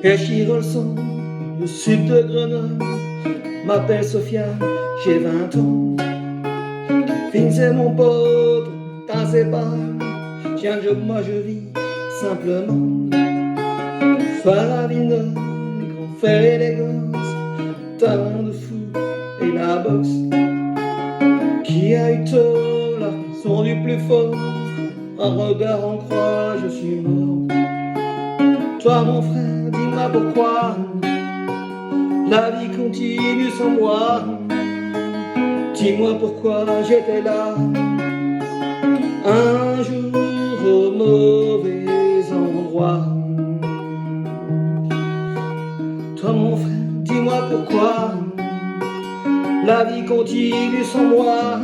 Et Chirolson, le sud de Grenoble, m'appelle Sophia, j'ai 20 ans. Vince c'est mon pote, t'as ses pas. J'ai un job, moi je vis simplement. Soir à Villeneuve, les grands frères et les gosses, talent de fou et la boxe. Qui a eu tort, la raison du plus fort. Un regard en croix, je suis mort. Toi mon frère, dis-moi pourquoi la vie continue sans moi. Dis-moi pourquoi j'étais là un jour au mauvais endroit. Toi mon frère, dis-moi pourquoi la vie continue sans moi.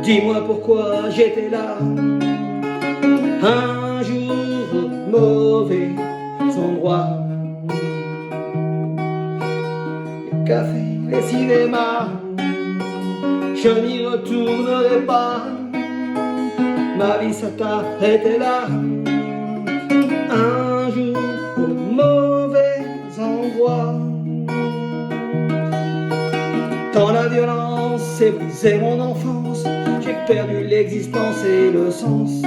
Dis-moi pourquoi j'étais là un jour au mauvais endroit. Les cafés, les cinémas, je n'y retournerai pas. Ma vie ça t'arrêtait là un jour au mauvais endroit. Dans la violence, c'est brisé mon enfance. J'ai perdu l'existence et le sens.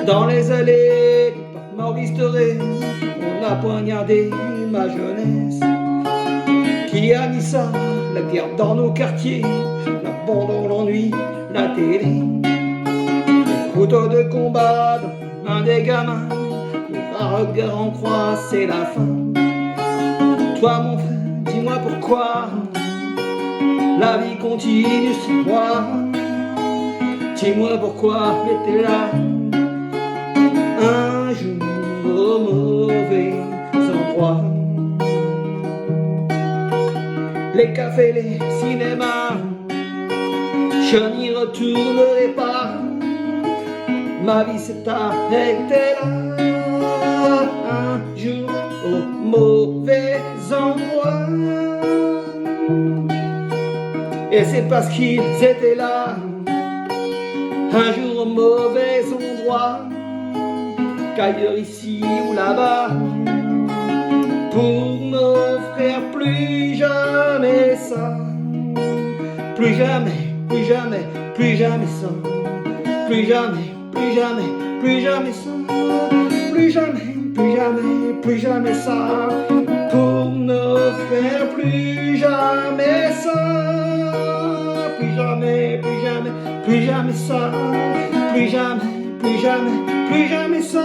Dans les allées du parc Maurice Thorez, on a poignardé ma jeunesse. Qui a mis ça? La guerre dans nos quartiers, l'abandon, l'ennui, la télé. Les couteaux de combat dans un des gamins, un regard en croix, c'est la fin. Toi mon frère, dis-moi pourquoi la vie continue sans moi. Dis-moi pourquoi j'étais là un jour au mauvais endroit. Les cafés, les cinémas, je n'y retournerai pas. Ma vie s'est arrêtée là un jour au mauvais endroit. Et c'est parce qu'ils étaient là un jour au mauvais endroit qu'ailleurs ici ou là-bas, pour n'offrir plus jamais ça. Plus jamais, plus jamais, plus jamais ça. Plus jamais, plus jamais, plus jamais ça. Plus jamais, plus jamais, plus jamais ça. Pour n'offrir plus jamais ça. Plus jamais, plus jamais, plus jamais ça. Plus jamais, plus jamais, plus jamais ça.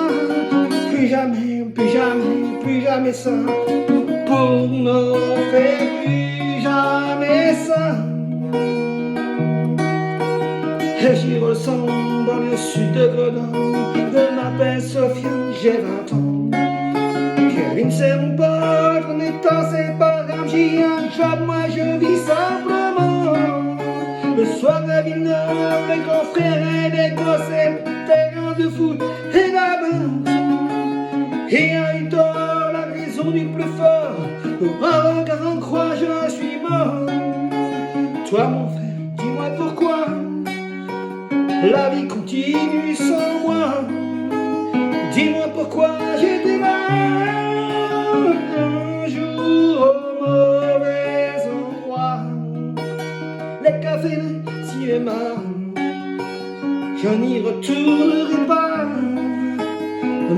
Plus jamais, plus jamais, plus jamais ça. Pour ne faire plus jamais ça. Et j'y ressemble dans le sud de Grenoble. Je m'appelle Sophia, j'ai 20 ans. Kevin c'est mon pote, on est en c'est pas grave. J'ai un job, moi je vis simplement. Le soir à Villeneuve, les grands frères et les gosses, et terrain de foot et la boxe. Et à une tort, la raison du plus fort. Un regard en croix, je suis mort. Toi mon frère, dis-moi pourquoi la vie continue sans moi. Dis-moi pourquoi j'étais là un jour au mauvais endroit. Les cafés, les cinémas, je n'y retournerai pas.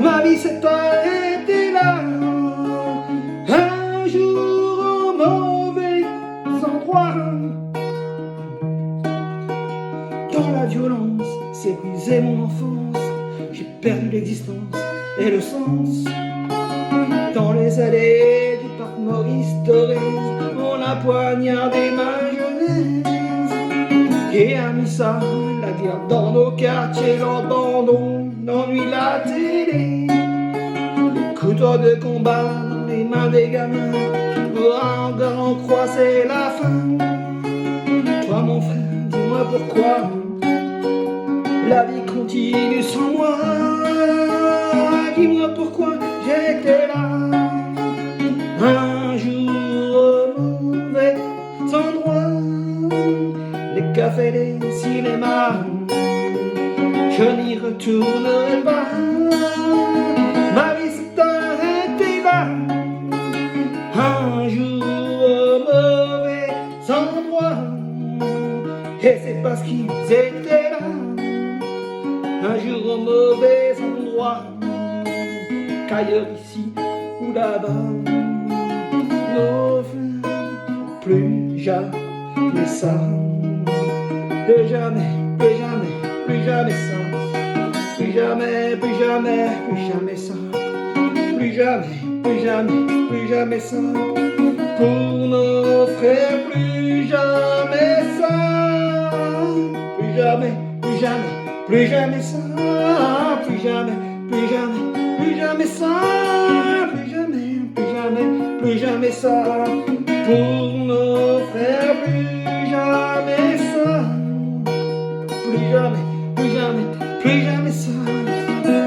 Ma vie s'est arrêtée là un jour au mauvais endroit. Dans la violence, c'est brisé mon enfance. J'ai perdu l'existence et le sens. Dans les allées du parc Maurice Thorez, on a poignardé ma jeunesse. Et a mis ça, la guerre dans nos quartiers, l'abandon, l'ennui, la télé. Les couteaux de combat dans les mains des gamins, un regard en croix, c'est la fin. Toi mon frère, dis-moi pourquoi la vie continue sans moi. Dis-moi pourquoi j'étais là un jour au mauvais endroit. Les cafés, les cinémas, je n'y retournerai pas. Ma vie s'est arrêtée qu'ils étaient là, un jour au mauvais endroit, qu'ailleurs ici ou là-bas. Non, plus jamais ça, plus jamais, plus jamais, plus jamais ça, plus jamais, plus jamais, plus jamais ça, plus jamais, plus jamais, plus jamais ça, pour nos frères, plus jamais ça, plus jamais, plus jamais, plus jamais ça, plus jamais, plus jamais, plus jamais ça, plus jamais, plus jamais, plus jamais ça, pour nos frères, plus jamais ça, plus jamais, plus jamais, plus jamais ça,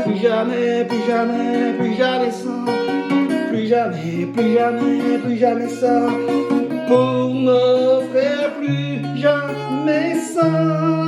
plus jamais, plus jamais, plus jamais ça, plus jamais, plus jamais, plus jamais ça, pour nos frères, plus jamais ça.